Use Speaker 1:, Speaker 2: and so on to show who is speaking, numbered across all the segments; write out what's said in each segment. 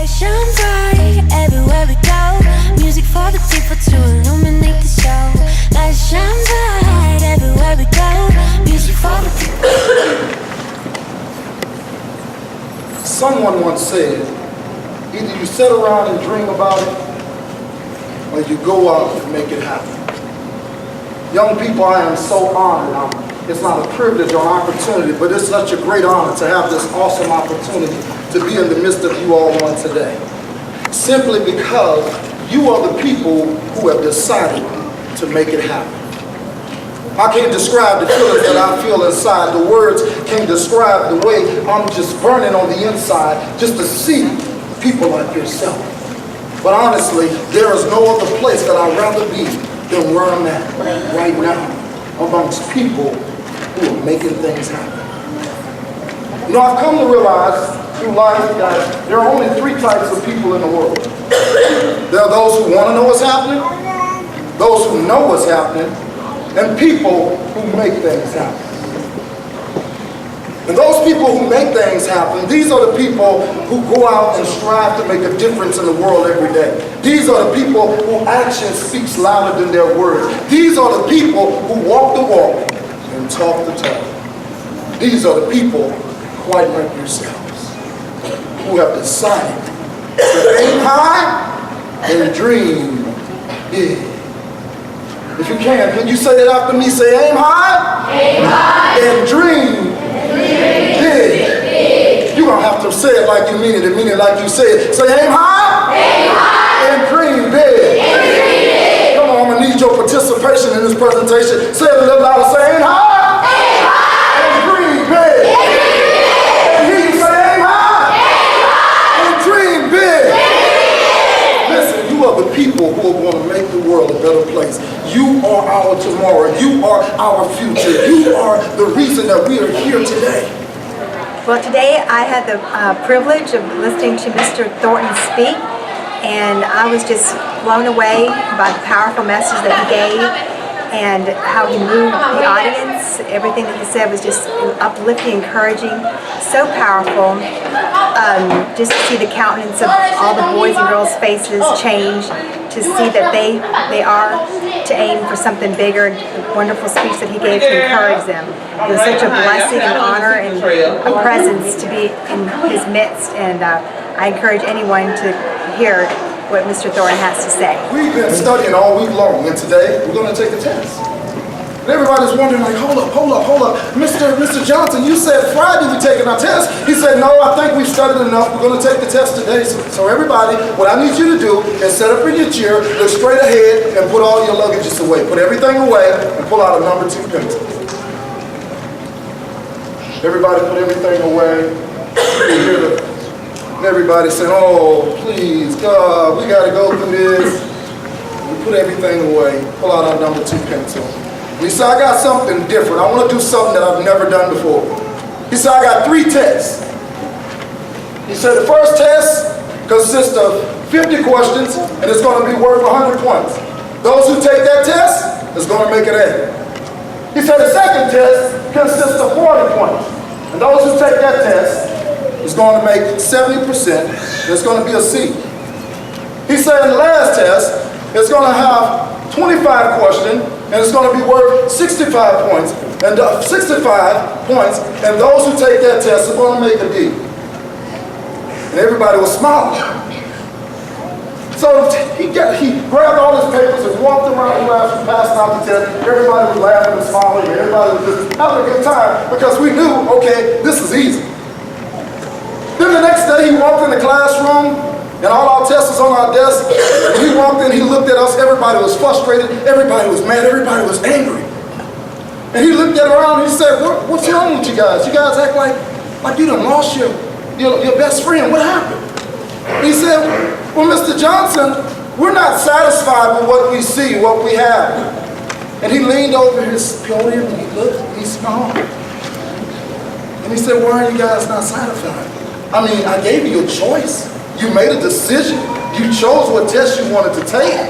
Speaker 1: Light shine bright everywhere we go. Music for the people to illuminate the show. Light shine bright everywhere we go. Music for the people.
Speaker 2: Someone once said, either you sit around and dream about it, or you go out and make it happen. Young people, I am so honored. It's not a privilege or an opportunity, but it's such a great honor to have this awesome opportunity to be in the midst of you all on today. Simply because you are the people who have decided to make it happen. I can't describe the feelings that I feel inside. The words can't describe the way I'm just burning on the inside just to see people like yourself. But honestly, there is no other place that I'd rather be than where I'm at right now, amongst people who are making things happen. You know, I've come to realize through life that there are only three types of people in the world. There are those who want to know what's happening, those who know what's happening, and people who make things happen. And those people who make things happen, these are the people who go out and strive to make a difference in the world every day. These are the people whose action speaks louder than their words. These are the people who walk the walk and talk the talk. These are the people quite like yourselves who have decided to aim high and dream big. If you can you say that after me? Say, aim high, and dream big. You're going to have to say it like you mean it and mean it like you say it. Say, aim high, and dream big. Come on, I'm going to need your participation in this presentation. Say it a little louder. Say, aim high, and dream big. And hear you say, aim high, and dream big. Listen, you are the people who are going to make the world a better place. You are our tomorrow. You are our future. You are the reason that we are here today.
Speaker 3: Well, today I had the privilege of listening to Mr. Thornton speak, and I was just blown away by the powerful message that he gave and how he moved the audience. Everything that he said was just uplifting, encouraging, so powerful. Just to see the countenance of all the boys and girls' faces change, to see that they are to aim for something bigger. The wonderful speech that he gave to encourage them. It was such a blessing and honor and a presence to be in his midst, and I encourage anyone to hear what Mr. Thornton has to say.
Speaker 2: We've been studying all week long, and today we're going to take a test. And everybody's wondering, like, hold up. Mr. Johnson, you said Friday we're taking our test. He said, no, I think we've studied enough. We're going to take the test today. So everybody, what I need you to do is set up in your chair, look straight ahead, and put all your luggages away. Put everything away and pull out a number 2 pencil. Everybody put everything away. You hear everybody saying, oh, please, God, we got to go through this. We put everything away. Pull out our number 2 pencil. He said, I got something different. I want to do something that I've never done before. He said, I got 3 tests. He said, the first test consists of 50 questions, and it's going to be worth 100 points. Those who take that test is going to make an A. He said, the second test consists of 40 points, and those who take that test is going to make 70%, and it's going to be a C. He said, in the last test, it's going to have 25 questions, and it's going to be worth 65 points. And 65 points, and those who take that test are going to make a D. And everybody was smiling. So he grabbed all his papers and walked around the classroom, passing out the test. Everybody was laughing and smiling, and everybody was just having a good time because we knew, okay, this is easy. Then the next day he walked in the classroom, and all our tests was on our desk. When he walked in, he looked at us. Everybody was frustrated. Everybody was mad. Everybody was angry. And he looked around and he said, what's wrong with you guys? You guys act like you done lost your best friend. What happened? He said, well, Mr. Johnson, we're not satisfied with what we see, what we have. And he leaned over his podium and he looked and he smiled. And he said, why are you guys not satisfied? I mean, I gave you a choice. You made a decision. You chose what test you wanted to take.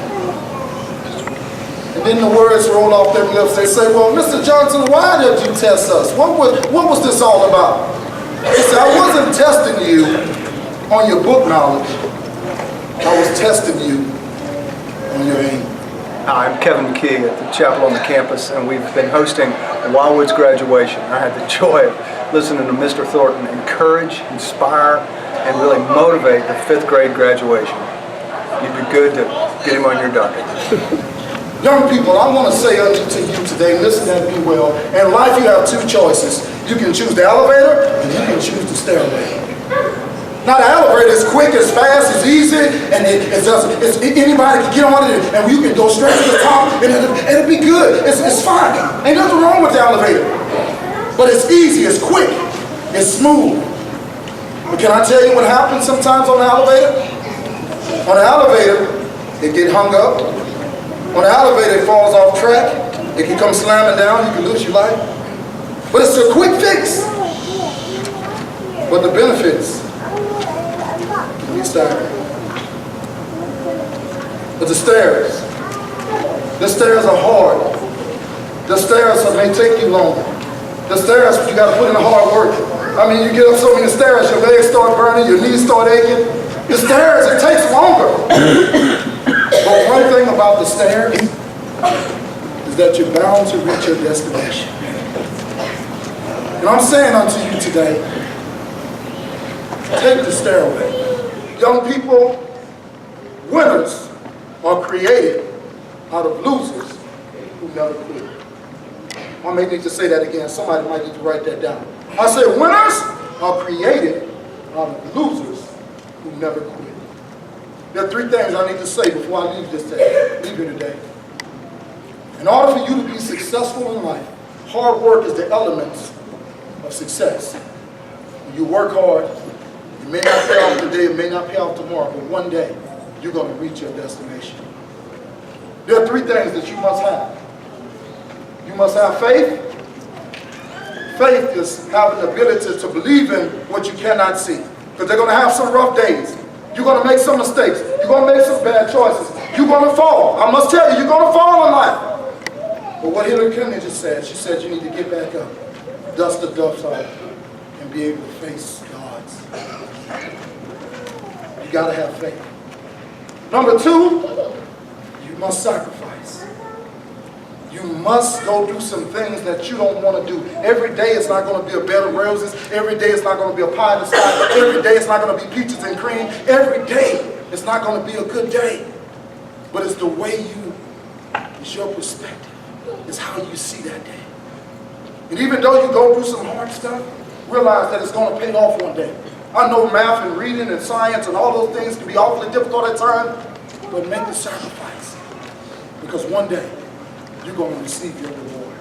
Speaker 2: And then the words roll off their lips. They say, well, Mr. Johnson, why did you test us? What was this all about? He said, I wasn't testing you on your book knowledge. I was testing you on your aim.
Speaker 4: Hi, I'm Kevin McKee at the chapel on the campus, and we've been hosting Wildwood's graduation. I had the joy of listening to Mr. Thornton encourage, inspire, and really motivate the 5th grade graduation. You'd be good to get him on your docket.
Speaker 2: Young people, I want to say unto you today, listen and be well. In life you have 2 choices. You can choose the elevator, and you can choose the stairway. Now the elevator is quick, it's fast, it's easy, and anybody can get on it, and you can go straight to the top, and it'll be good. It's fine. Ain't nothing wrong with the elevator. But it's easy, it's quick, it's smooth. But can I tell you what happens sometimes on the elevator? On the elevator, it get hung up. On the elevator, it falls off track. It can come slamming down, you can lose your life. But it's a quick fix. But the benefits can be staggering. But the stairs are hard. The stairs may take you longer. The stairs, you got to put in the hard work. I mean, you get up so many stairs, your legs start burning, your knees start aching. The stairs, it takes longer. But one thing about the stairs is that you're bound to reach your destination. And I'm saying unto you today, take the stairway. Young people, winners are created out of losers who never quit. I may need to say that again. Somebody might need to write that down. I said winners are created out of losers who never quit. There are 3 things I need to say before I leave here today. In order for you to be successful in life, hard work is the elements of success. When you work hard, it may not pay off today, it may not pay off tomorrow, but one day you're going to reach your destination. There are 3 things that you must have. You must have faith. Faith is having the ability to believe in what you cannot see. Because they're going to have some rough days. You're going to make some mistakes. You're going to make some bad choices. You're going to fall. I must tell you, you're going to fall in life. But what Hillary Clinton just said, she said you need to get back up, dust the dust off, and be able to face God's. You got to have faith. Number 2, you must sacrifice. You must go do some things that you don't want to do. Every day it's not going to be a bed of roses. Every day it's not going to be a pie in the sky. Every day it's not going to be peaches and cream. Every day it's not going to be a good day. But it's the way it's your perspective. It's how you see that day. And even though you go through some hard stuff, realize that it's going to pay off one day. I know math and reading and science and all those things can be awfully difficult at times, but make the sacrifice. Because one day, you're going to receive your reward.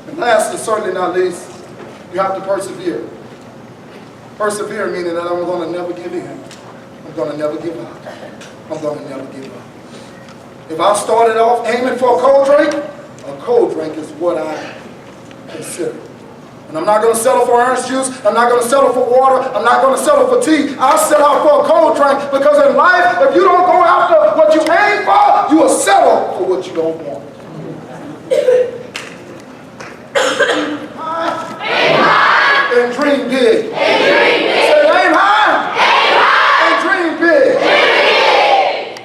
Speaker 2: And last and certainly not least, you have to persevere. Persevere meaning that I'm going to never give in. I'm going to never give up. I'm going to never give up. If I started off aiming for a cold drink is what I consider. And I'm not going to settle for orange juice. I'm not going to settle for water. I'm not going to settle for tea. I'll set out for a cold drink because in life, if you don't go after what you aim for, you will settle for what you don't want. Aim high. And dream big. And dream big. Say aim high. Aim high. And dream big. Dream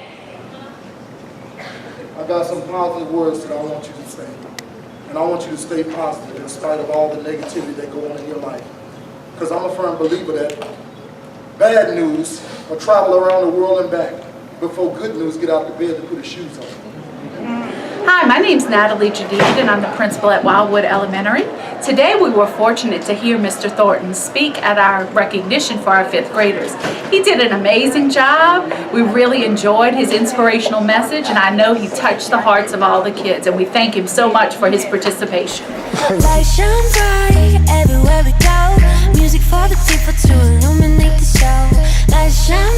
Speaker 2: big. I got some positive words that I want you to say. And I want you to stay positive in spite of all the negativity that go on in your life. Because I'm a firm believer that bad news will travel around the world and back before good news get out the bed to put his shoes on.
Speaker 5: Hi, my name's Natalie Jadid and I'm the principal at Wildwood Elementary. Today we were fortunate to hear Mr. Thornton speak at our recognition for our 5th graders. He did an amazing job. We really enjoyed his inspirational message and I know he touched the hearts of all the kids and we thank him so much for his participation.
Speaker 1: Light shine bright everywhere we go. Music for the people to illuminate the show. Light shine